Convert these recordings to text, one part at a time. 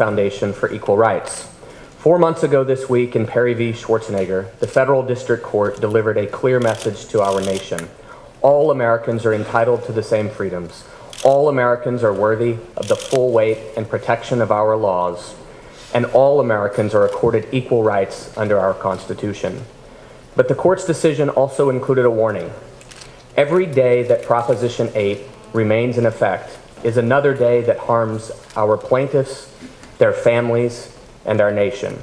Foundation for Equal Rights. 4 months ago this week in Perry v. Schwarzenegger, the federal district court delivered a clear message to our nation. All Americans are entitled to the same freedoms. All Americans are worthy of the full weight and protection of our laws, and all Americans are accorded equal rights under our Constitution. But the court's decision also included a warning. Every day that Proposition 8 remains in effect is another day that harms our plaintiffs, their families, and our nation.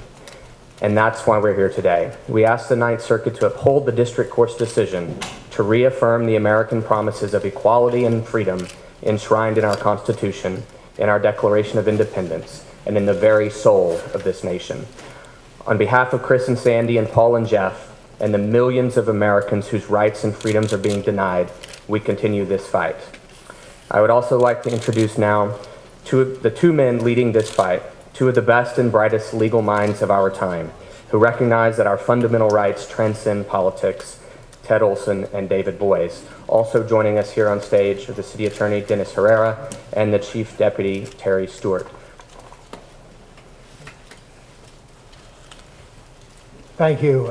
And that's why we're here today. We ask the Ninth Circuit to uphold the district court's decision to reaffirm the American promises of equality and freedom enshrined in our Constitution, in our Declaration of Independence, and in the very soul of this nation. On behalf of Chris and Sandy and Paul and Jeff, and the millions of Americans whose rights and freedoms are being denied, we continue this fight. I would also like to introduce now the two men leading this fight, two of the best and brightest legal minds of our time, who recognize that our fundamental rights transcend politics, Ted Olson and David Boies. Also joining us here on stage are the City Attorney Dennis Herrera and the Chief Deputy Terry Stewart. Thank you.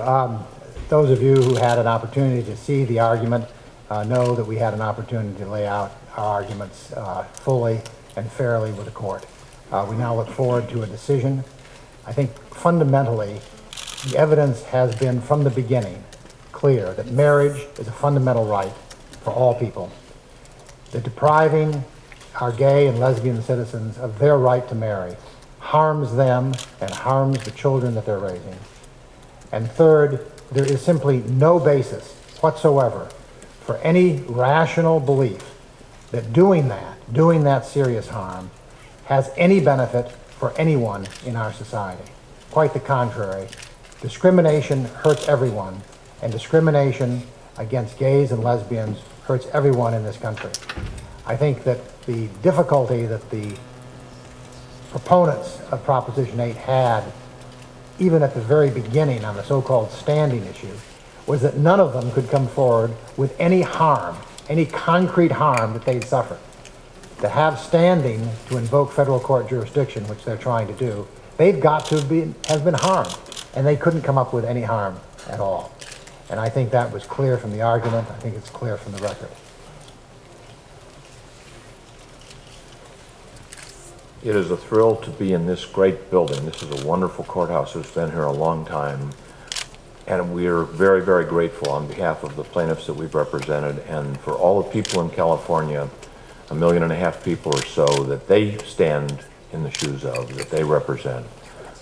Those of you who had an opportunity to see the argument know that we had an opportunity to lay out our arguments fully and fairly with the court. We now look forward to a decision. I think fundamentally, the evidence has been from the beginning clear that marriage is a fundamental right for all people. That depriving our gay and lesbian citizens of their right to marry harms them and harms the children that they're raising. And third, there is simply no basis whatsoever for any rational belief that doing that serious harm has any benefit for anyone in our society. Quite the contrary. Discrimination hurts everyone, and discrimination against gays and lesbians hurts everyone in this country. I think that the difficulty that the proponents of Proposition 8 had, even at the very beginning on the so-called standing issue, was that none of them could come forward with any harm, any concrete harm that they'd suffered. To have standing to invoke federal court jurisdiction, which they're trying to do, they've got to have been harmed, and they couldn't come up with any harm at all. And I think that was clear from the argument. I think it's clear from the record. It is a thrill to be in this great building. This is a wonderful courthouse. It's been here a long time. And we are very, very grateful on behalf of the plaintiffs that we've represented and for all the people in California, 1.5 million people or so, that they stand in the shoes of, that they represent.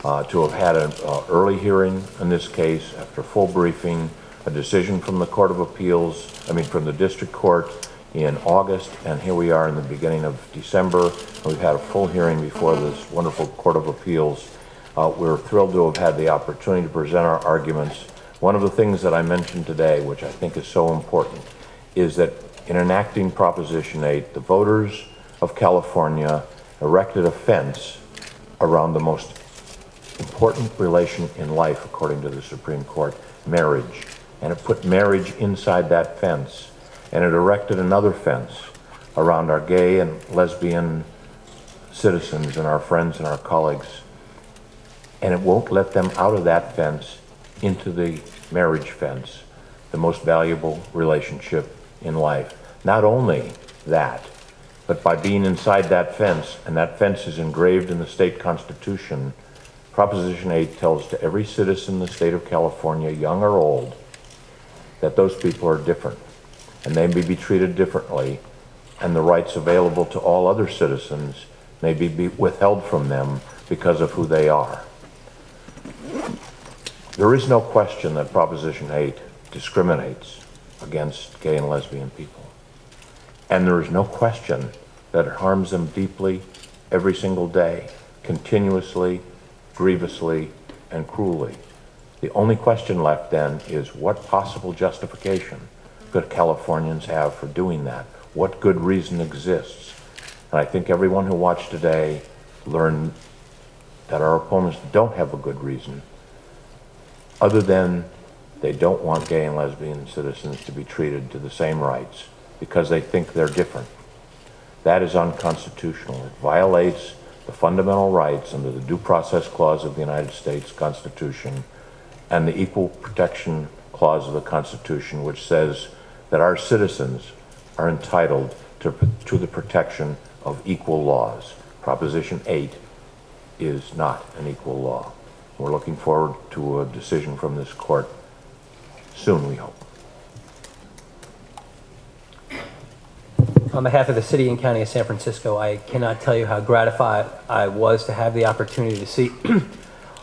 To have had an early hearing in this case, after full briefing, a decision from the Court of Appeals, from the District Court in August, and here we are in the beginning of December. We've had a full hearing before this wonderful Court of Appeals. We're thrilled to have had the opportunity to present our arguments. One of the things that I mentioned today, which I think is so important, is that in enacting Proposition 8, the voters of California erected a fence around the most important relation in life, according to the Supreme Court, marriage. And it put marriage inside that fence. And it erected another fence around our gay and lesbian citizens and our friends and our colleagues. And it won't let them out of that fence into the marriage fence, the most valuable relationship in life. Not only that, but by being inside that fence, and that fence is engraved in the state constitution, Proposition 8 tells to every citizen in the state of California, young or old, that those people are different, and they may be treated differently, and the rights available to all other citizens may be withheld from them because of who they are. There is no question that Proposition 8 discriminates against gay and lesbian people. And there is no question that it harms them deeply every single day, continuously, grievously, and cruelly. The only question left then is what possible justification could Californians have for doing that? What good reason exists? And I think everyone who watched today learned that our opponents don't have a good reason, other than they don't want gay and lesbian citizens to be treated to the same rights because they think they're different. That is unconstitutional. It violates the fundamental rights under the Due Process Clause of the United States Constitution and the Equal Protection Clause of the Constitution, which says that our citizens are entitled to the protection of equal laws. Proposition 8 is not an equal law. We're looking forward to a decision from this court soon, we hope. On behalf of the City and County of San Francisco, I cannot tell you how gratified I was to have the opportunity to see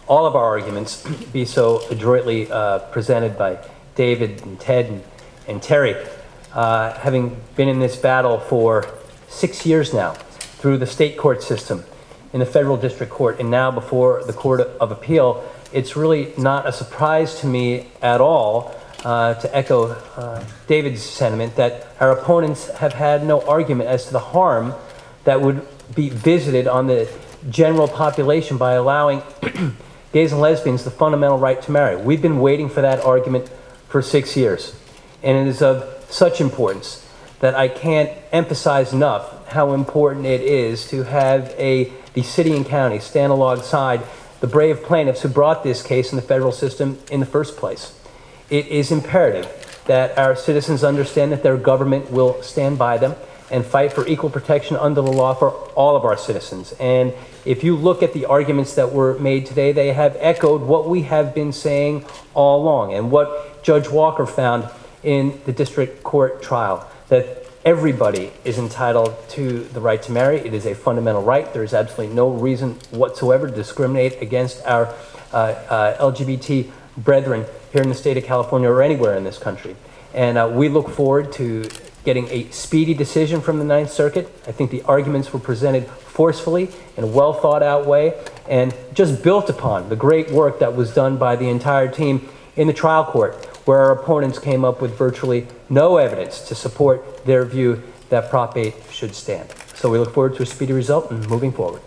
all of our arguments be so adroitly presented by David and Ted and Terry. Having been in this battle for 6 years now, through the state court system, in the federal district court, and now before the Court of Appeal, it's really not a surprise to me at all to echo David's sentiment that our opponents have had no argument as to the harm that would be visited on the general population by allowing gays and lesbians the fundamental right to marry. We've been waiting for that argument for 6 years, and it is of such importance that I can't emphasize enough how important it is to have the city and county stand alongside the brave plaintiffs who brought this case in the federal system in the first place. It is imperative that our citizens understand that their government will stand by them and fight for equal protection under the law for all of our citizens. And if you look at the arguments that were made today, they have echoed what we have been saying all along and what Judge Walker found in the district court trial, that everybody is entitled to the right to marry. It is a fundamental right. There is absolutely no reason whatsoever to discriminate against our LGBT brethren here in the state of California or anywhere in this country. And we look forward to getting a speedy decision from the Ninth Circuit. I think the arguments were presented forcefully in a well thought out way and just built upon the great work that was done by the entire team in the trial court, where our opponents came up with virtually no evidence to support their view that Prop 8 should stand. So we look forward to a speedy result and moving forward.